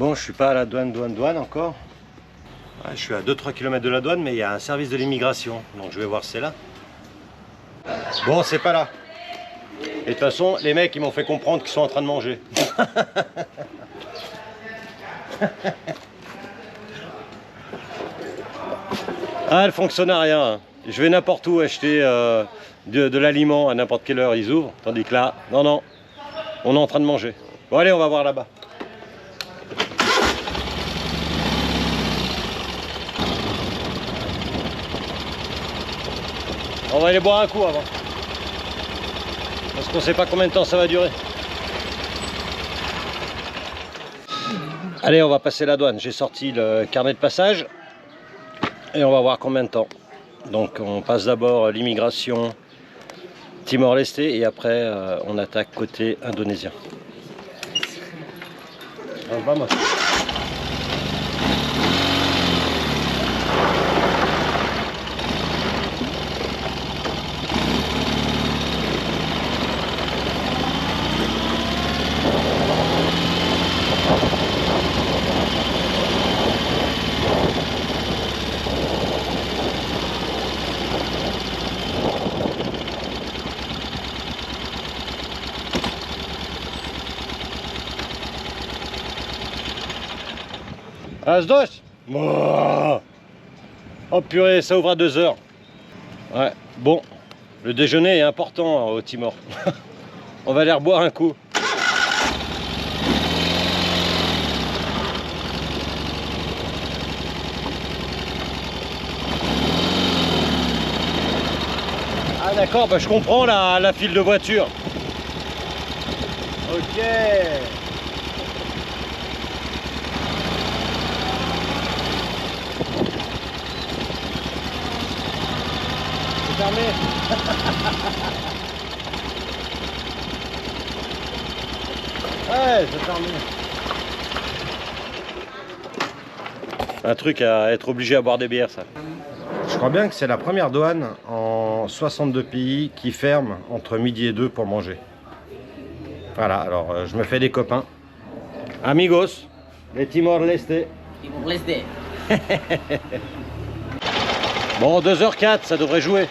Bon, je suis pas à la douane encore. Ouais, je suis à 2-3 km de la douane, mais il y a un service de l'immigration. Donc je vais voir si c'est là. Bon, c'est pas là. Et de toute façon, les mecs, ils m'ont fait comprendre qu'ils sont en train de manger. Ah, le fonctionnariat, hein. Je vais n'importe où acheter de l'aliment à n'importe quelle heure, ils ouvrent. Tandis que là, non, on est en train de manger. Bon, allez, on va voir là-bas. On va aller boire un coup avant. Parce qu'on sait pas combien de temps ça va durer. Allez, on va passer la douane. J'ai sorti le carnet de passage. Et on va voir combien de temps. Donc on passe d'abord l'immigration Timor-Leste et après on attaque côté indonésien. Vamos. As dos. Oh purée, ça ouvre à 2 heures. Ouais, bon, le déjeuner est important au Timor. On va aller reboire un coup. Ah d'accord, bah, je comprends la file de voitures. Ok. Fermé. Ouais, c'est fermé. Un truc à être obligé à boire des bières, ça. Je crois bien que c'est la première douane en 62 pays qui ferme entre midi et 2 pour manger. Voilà, alors je me fais des copains. Amigos, les Timor-Leste. Timor-Leste. Bon, 2h04, ça devrait jouer.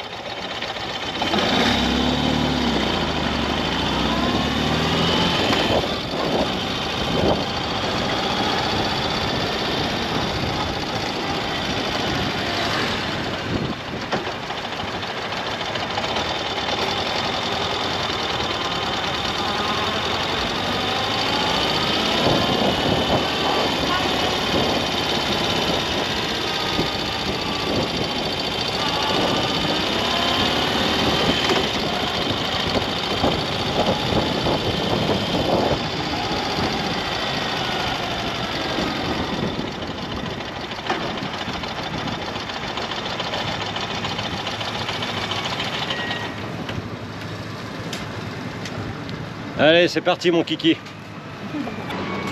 Allez, c'est parti mon kiki.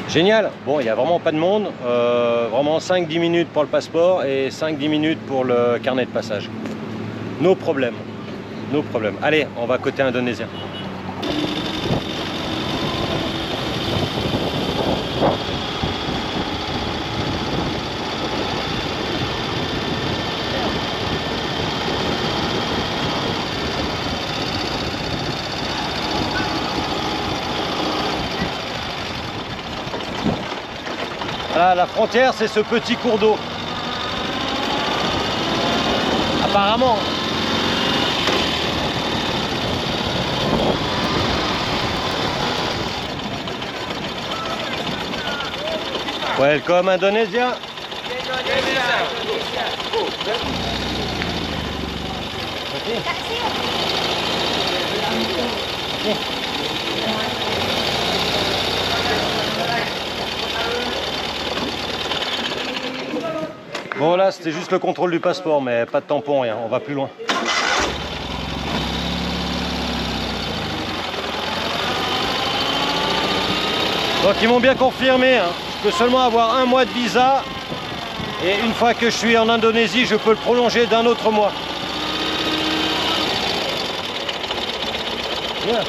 Génial. Bon, il n'y a vraiment pas de monde. Vraiment 5-10 minutes pour le passeport et 5-10 minutes pour le carnet de passage. No problème. No problème. Allez, on va côté indonésien. Voilà, la frontière, c'est ce petit cours d'eau. Apparemment. Welcome Indonesia. Bon là c'était juste le contrôle du passeport mais pas de tampon, rien, on va plus loin. Donc ils m'ont bien confirmé, hein. Je peux seulement avoir 1 mois de visa et une fois que je suis en Indonésie je peux le prolonger d'1 autre mois. Yeah.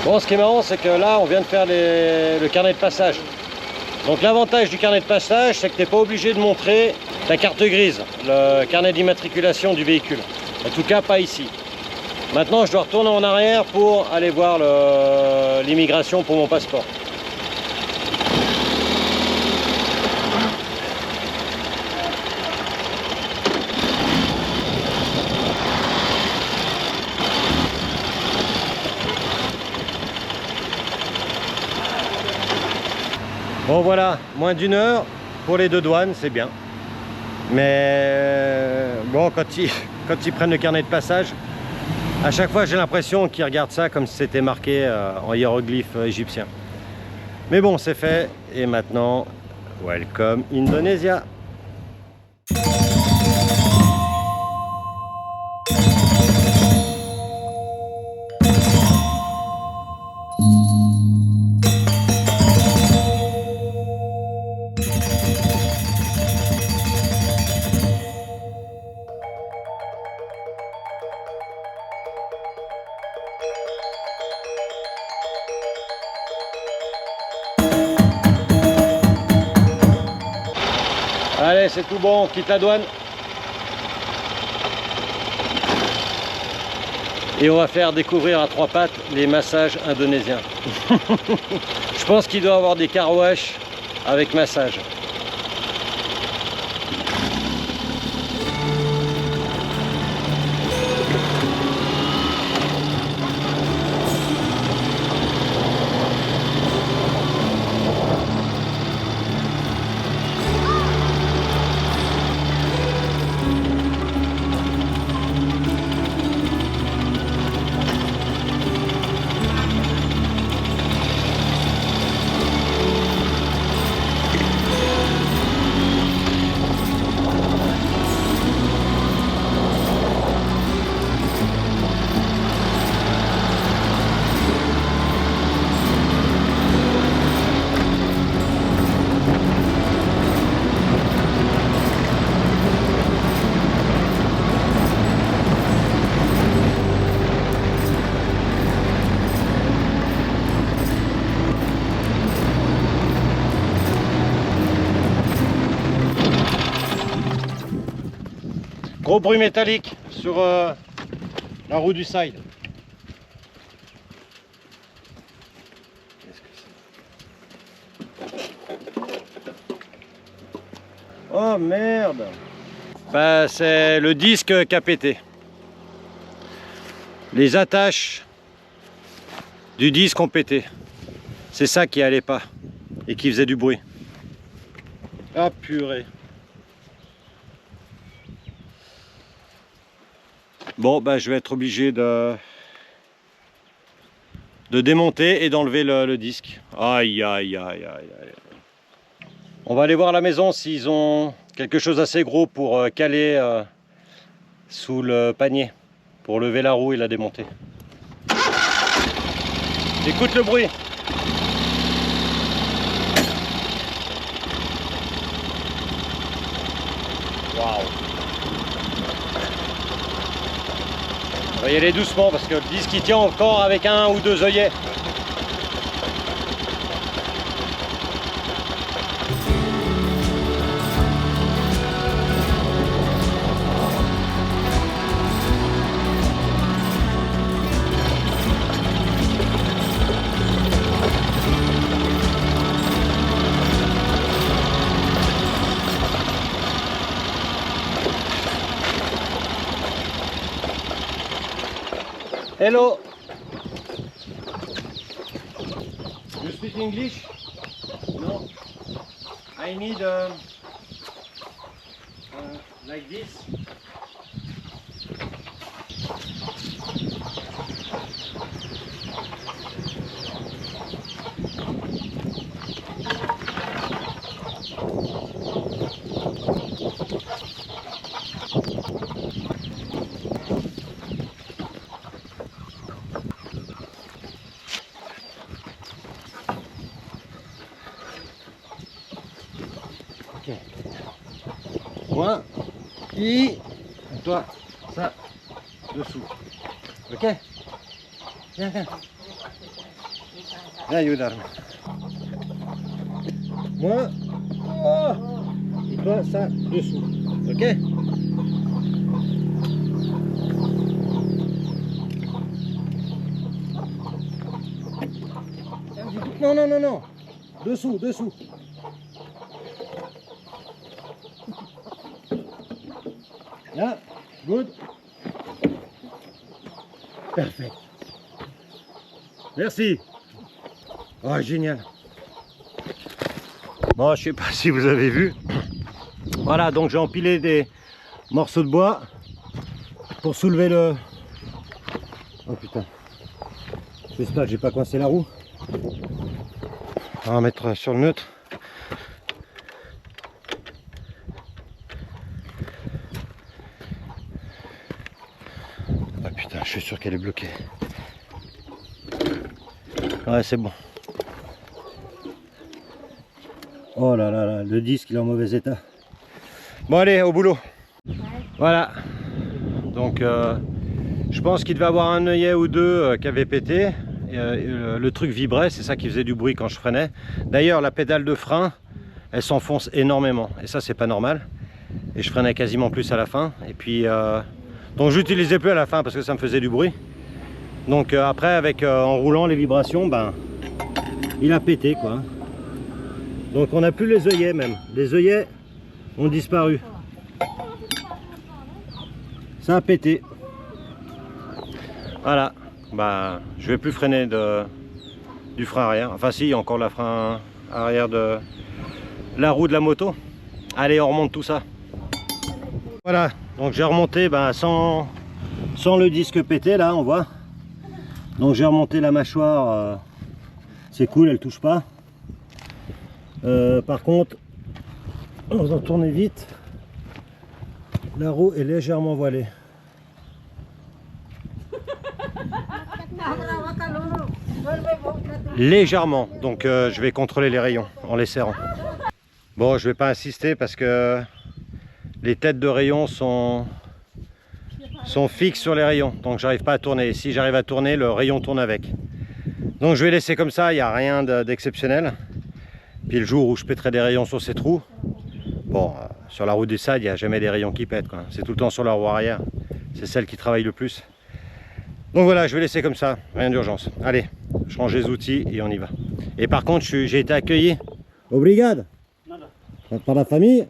Bon, ce qui est marrant, c'est que là, on vient de faire le carnet de passage. Donc l'avantage du carnet de passage, c'est que tu n'es pas obligé de montrer ta carte grise, le carnet d'immatriculation du véhicule. En tout cas, pas ici. Maintenant, je dois retourner en arrière pour aller voir l'immigration pour mon passeport. Bon voilà, moins d'1 heure pour les 2 douanes, c'est bien. Mais bon, quand ils prennent le carnet de passage, à chaque fois j'ai l'impression qu'ils regardent ça comme si c'était marqué en hiéroglyphe égyptien. Mais bon, c'est fait. Et maintenant, welcome Indonesia. Allez, c'est tout bon, on quitte la douane. Et on va faire découvrir à 3 pattes les massages indonésiens. Je pense qu'il doit y avoir des car wash avec massage. Gros bruit métallique sur la roue du side. Oh merde! Bah, c'est le disque qui a pété. Les attaches du disque ont pété. C'est ça qui allait pas et qui faisait du bruit. Ah purée! Bon, bah, je vais être obligé de démonter et d'enlever le disque. Aïe, aïe, aïe, aïe, aïe. On va aller voir à la maison s'ils ont quelque chose assez gros pour caler sous le panier, pour lever la roue et la démonter. Écoute le bruit. Waouh. On va y aller doucement parce que le disque il tient encore avec 1 ou 2 œillets. Hello. You speak English? No. I need like this. Ok. Point. Et toi, ça, dessous. Ok? Viens, viens. Viens ayudarme. Moi, oh, et toi ça dessous, ok? Non, non, non, non, dessous, dessous. Là, good. Parfait. Merci. Oh, génial. Bon, je sais pas si vous avez vu. Voilà, donc j'ai empilé des morceaux de bois pour soulever le... Oh putain. J'espère que j'ai pas coincé la roue. On va mettre sur le neutre. Ah putain, je suis sûr qu'elle est bloquée. Ouais, c'est bon. Oh là là là, le disque il est en mauvais état. Bon allez, au boulot. Voilà. Donc je pense qu'il devait avoir un œillet ou deux qui avait pété. Le truc vibrait, c'est ça qui faisait du bruit quand je freinais. D'ailleurs la pédale de frein, elle s'enfonce énormément. Et ça c'est pas normal. Et je freinais quasiment plus à la fin. Et puis donc j'utilisais plus à la fin parce que ça me faisait du bruit. Donc après avec en roulant les vibrations, ben il a pété quoi. Donc on n'a plus les œillets même. Les œillets ont disparu. Ça a pété. Voilà. Bah je vais plus freiner du frein arrière. Enfin si, il y a encore la frein arrière de la roue de la moto. Allez, on remonte tout ça. Voilà. Donc j'ai remonté sans le disque pété là, on voit. Donc j'ai remonté la mâchoire. C'est cool, elle touche pas. Par contre, on va tourner vite. La roue est légèrement voilée. Légèrement, donc je vais contrôler les rayons en les serrant. Bon, je vais pas insister parce que les têtes de rayons sont fixes sur les rayons, donc j'arrive pas à tourner. Si j'arrive à tourner, le rayon tourne avec. Donc je vais laisser comme ça, il n'y a rien d'exceptionnel. Puis le jour où je pèterai des rayons sur ces trous, bon, sur la roue des SAD, il n'y a jamais des rayons qui pètent, c'est tout le temps sur la roue arrière. C'est celle qui travaille le plus. Donc voilà, je vais laisser comme ça, rien d'urgence. Allez, je range les outils et on y va. Et par contre, j'ai été accueilli au brigade par la famille.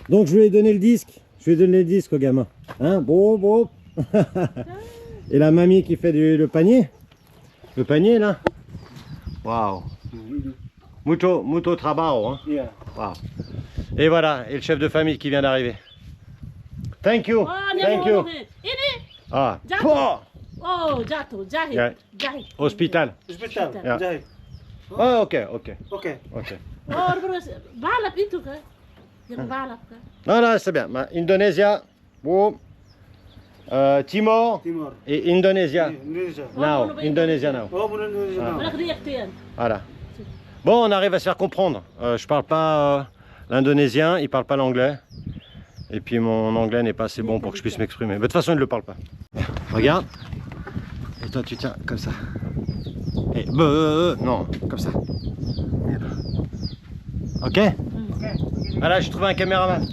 Donc je lui ai donné le disque. Je lui ai donné le disque au gamin. Hein, bon. Et la mamie qui fait le panier. Le panier là. Waouh. Mucho trabajo. Hein. Yeah. Wow. Et voilà, et le chef de famille qui vient d'arriver. Thank you. Thank you. Ah. Oh, jatuh, jahit, Yeah. jahit. Hospital. Hospital. Yeah. Jahit. Oh, ok. Oke. Oh, terus balap itu kan, yang balap kan. Non, c'est bien. Indonesia, boom. Timor Timur. et Indonesia. Indonesia. Now, Indonesia now. Oh, benar Indonesia. Ah. Mana keriaktian. Voilà. Bon, on arrive à se faire comprendre. Je parle pas l'indonésien, il parle pas l'anglais. Et puis mon anglais n'est pas assez bon pour que je puisse m'exprimer. Mais de toute façon, il ne le parle pas. Regarde. Et toi, tu tiens comme ça. Et non, comme ça. Ok. Voilà, j'ai trouvé un caméraman.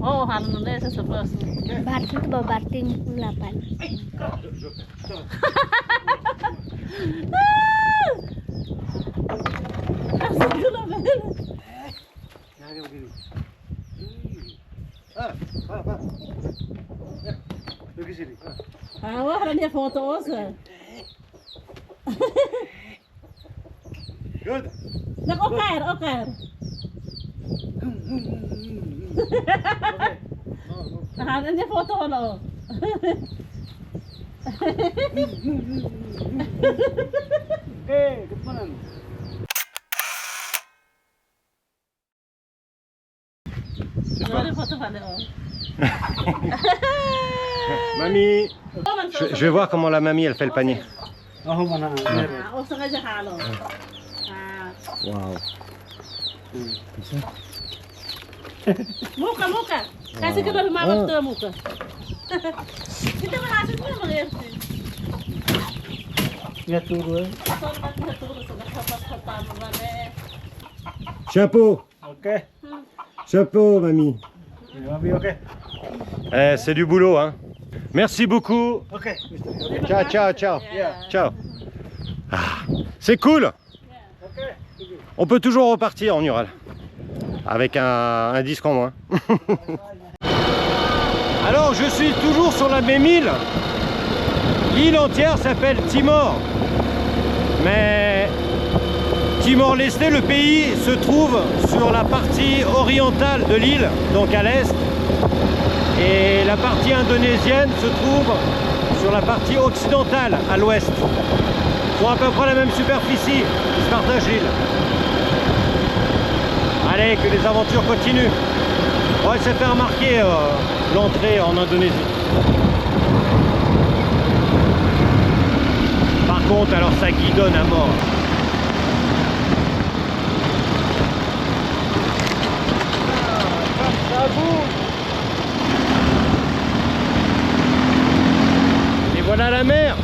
Oh, Indonesia seperti. Barting ke bawah Barting 8. Nah, kayak begini. Pergi sini. Wah, ada dia foto osa. Good. Nak oker. Nah, ada dia foto lo. Kemana? Ada foto pada oh. Mamie. Je vais voir comment la mamie elle fait le panier. Oh, mana? Oh, sengaja halo. Waouh. Muka. Kasih ke dalam mawar tuh muka. Kita berhasil mengerti. Ingat dulu. Chapeau. Oke. Chapeau, mamie. Mami, oke. C'est du boulot, hein. Merci beaucoup. Oke, mister. Ciao, ciao, ciao. Ya. Ciao. Ah, c'est cool. Oke. On peut toujours repartir en Ural. Avec un disque en moins. Alors, je suis toujours sur la même île. L'île entière s'appelle Timor. Mais Timor-Leste, le pays, se trouve sur la partie orientale de l'île, donc à l'est. Et la partie indonésienne se trouve sur la partie occidentale, à l'ouest. Ils ont à peu près la même superficie, ils se partagent l'île. Allez, que les aventures continuent. Ouais, ça fait remarquer l'entrée en Indonésie. Par contre, alors ça guidonne à mort. Et voilà la mer.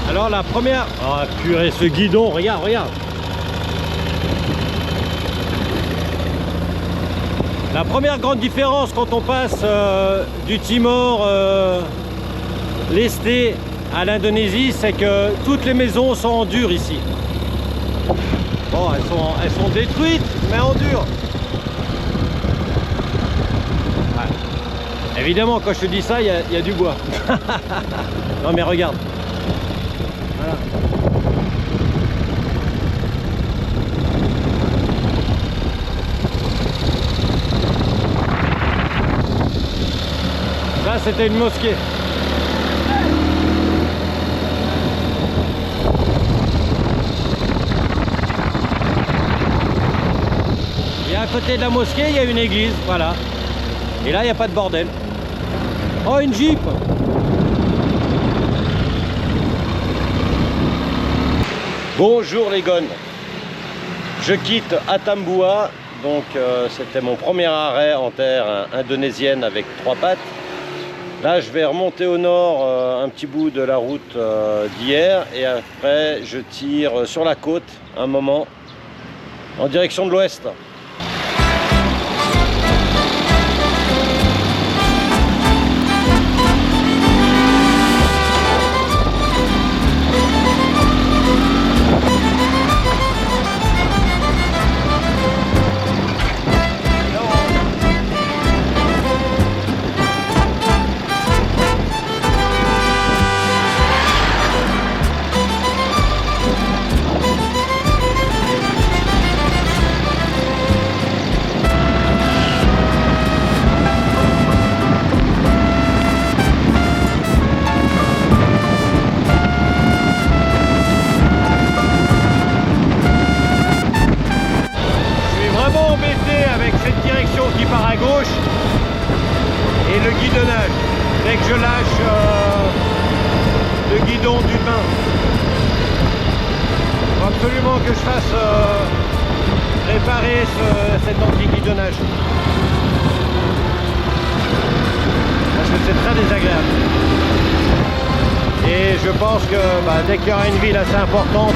Alors la première... Oh purée, ce guidon, regarde, regarde. La première grande différence quand on passe du Timor Leste à l'Indonésie, c'est que toutes les maisons sont en dur ici. Bon, elles sont détruites, mais en dur. Ouais. Évidemment, quand je te dis ça, il y a du bois. Non mais regarde. Voilà. Ça, c'était une mosquée. Et à côté de la mosquée, il y a une église, voilà. Et là, il n'y a pas de bordel. Oh, une Jeep! Bonjour les gones. Je quitte Atambua, donc c'était mon premier arrêt en terre indonésienne avec 3 pattes. Là, je vais remonter au nord un petit bout de la route d'hier et après je tire sur la côte un moment en direction de l'ouest. Dès que je lâche le guidon du bain, il faut absolument que je fasse réparer cet anti-guidonnage. Parce que c'est très désagréable. Et je pense que dès qu'il y aura une ville assez importante,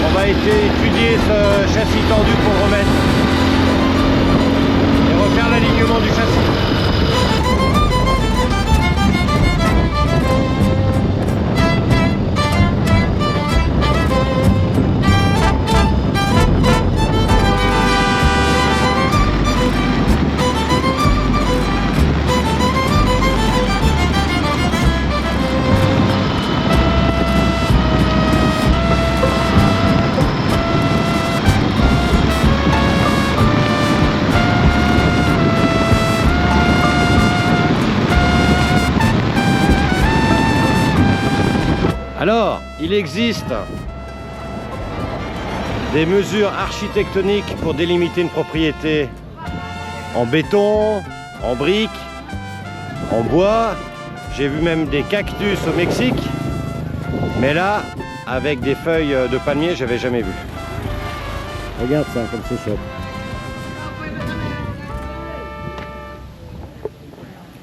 on va étudier ce châssis tendu pour le remettre et refaire l'alignement du châssis. Alors, il existe des mesures architectoniques pour délimiter une propriété en béton, en briques, en bois. J'ai vu même des cactus au Mexique. Mais là, avec des feuilles de palmier, j'avais jamais vu. Regarde ça, comme c'est chouette.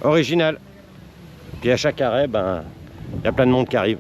Original. Puis à chaque arrêt, il y a plein de monde qui arrive.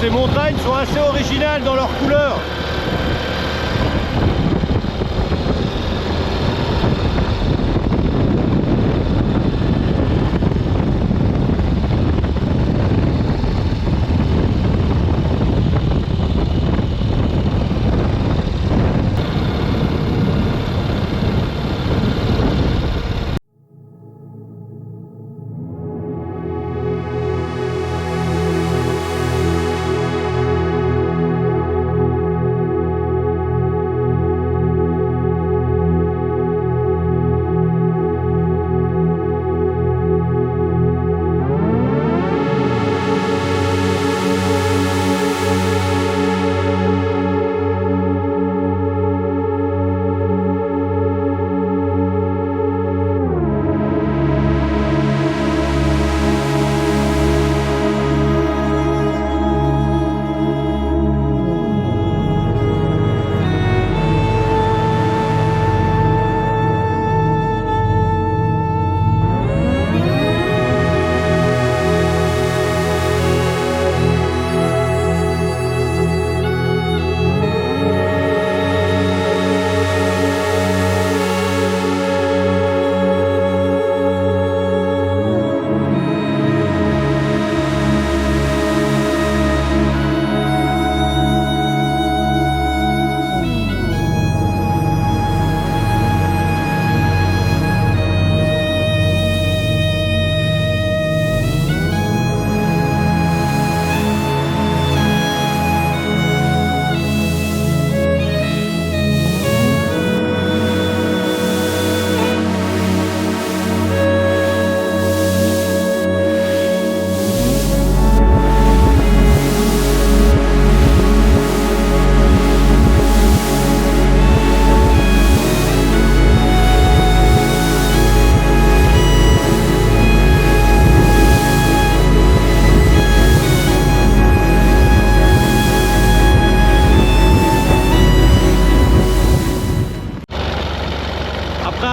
Ces montagnes sont assez originales dans leur couleur.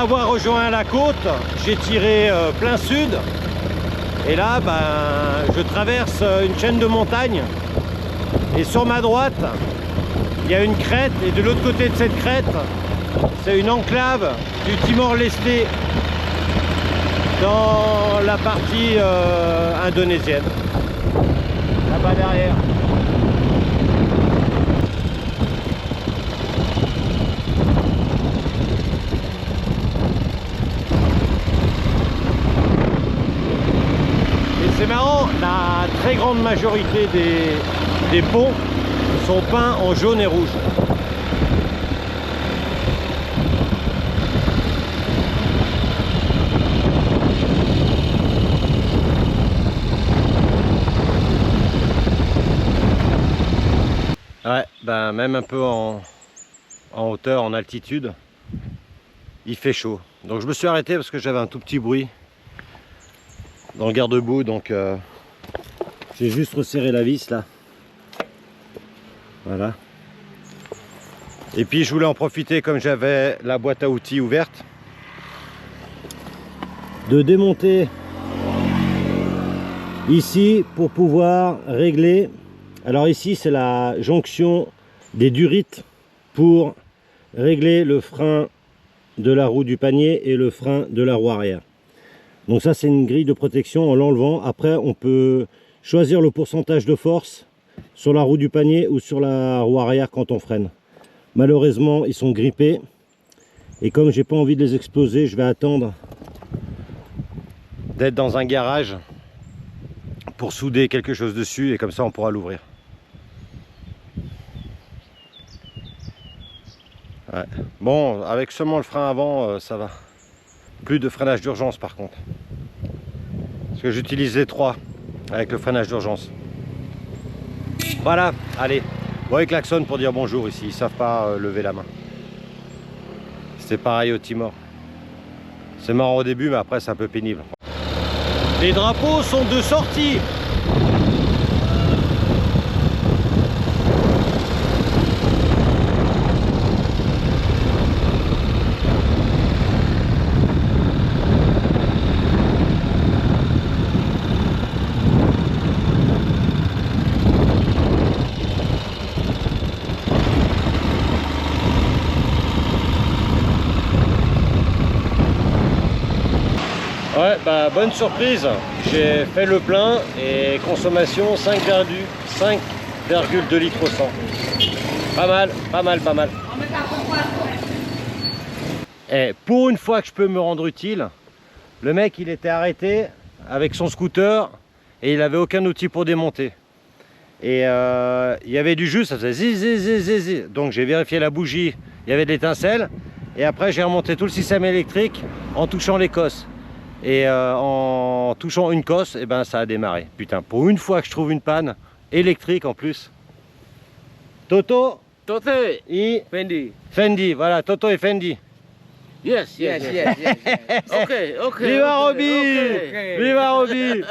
avoir rejoint la côte, j'ai tiré plein sud. Et là, ben, je traverse une chaîne de montagnes. Et sur ma droite, il y a une crête. Et de l'autre côté de cette crête, c'est une enclave du Timor-Leste dans la partie indonésienne. Là-bas derrière. C'est marrant, la très grande majorité des ponts sont peints en jaune et rouge. Ouais, ben même un peu en hauteur, en altitude, il fait chaud. Donc je me suis arrêté parce que j'avais un tout petit bruit dans le garde-boue, donc j'ai juste resserré la vis là. Voilà. Et puis je voulais en profiter, comme j'avais la boîte à outils ouverte, de démonter ici pour pouvoir régler. Alors ici c'est la jonction des durites pour régler le frein de la roue du panier et le frein de la roue arrière. Donc ça c'est une grille de protection. En l'enlevant, après on peut choisir le pourcentage de force sur la roue du panier ou sur la roue arrière quand on freine. Malheureusement ils sont grippés et comme j'ai pas envie de les exploser, je vais attendre d'être dans un garage pour souder quelque chose dessus et comme ça on pourra l'ouvrir. Ouais. Bon, avec seulement le frein avant, ça va. Plus de freinage d'urgence par contre. Parce que j'utilise les 3 avec le freinage d'urgence. Voilà, allez. Bon, ils klaxonnent pour dire bonjour ici. Ils savent pas lever la main. C'est pareil au Timor. C'est marrant au début, mais après c'est un peu pénible. Les drapeaux sont de sortie. Ouais, bah bonne surprise, j'ai fait le plein et consommation 5,2 litres au 100. Pas mal, pas mal, pas mal. Et pour une fois que je peux me rendre utile, le mec il était arrêté avec son scooter et il avait aucun outil pour démonter. Et il y avait du jus, ça faisait zi zi zi zi zi. Donc j'ai vérifié la bougie, il y avait de l'étincelle. Et après j'ai remonté tout le système électrique en touchant les cosses. Et en touchant une cosse, et ben ça a démarré. Putain, pour une fois que je trouve une panne électrique en plus. Toto et Fendi. Fendi, voilà, Toto et Fendi. Yes. Okay. Viva Roby! Okay. Viva Roby!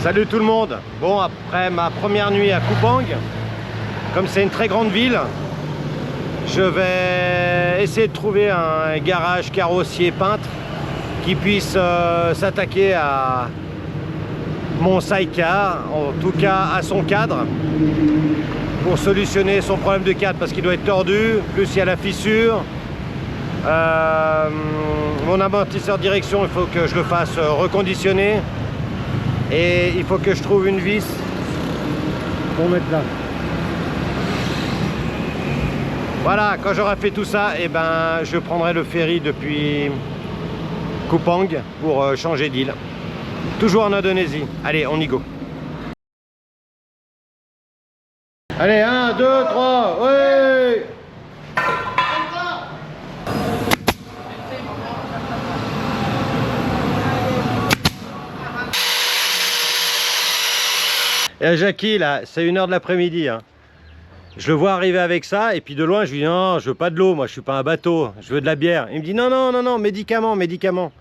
Salut tout le monde. Bon, après ma première nuit à Kupang, comme c'est une très grande ville, je vais essayer de trouver un garage carrossier peintre qui puisse s'attaquer à mon sidecar, en tout cas à son cadre, pour solutionner son problème de cadre parce qu'il doit être tordu, plus il y a la fissure. Mon amortisseur de direction, il faut que je le fasse reconditionner. Et il faut que je trouve une vis pour mettre là. Voilà, quand j'aurai fait tout ça, et ben, je prendrai le ferry depuis Kupang pour changer d'île. Toujours en Indonésie. Allez, on y go. Allez, 1, 2, 3, ouais! Et Jackie, là, c'est 1h de l'après-midi. Hein. Je le vois arriver avec ça, et puis de loin, je lui dis non, je veux pas de l'eau, moi je suis pas un bateau, je veux de la bière. Il me dit non, non, non, non, médicaments, médicaments.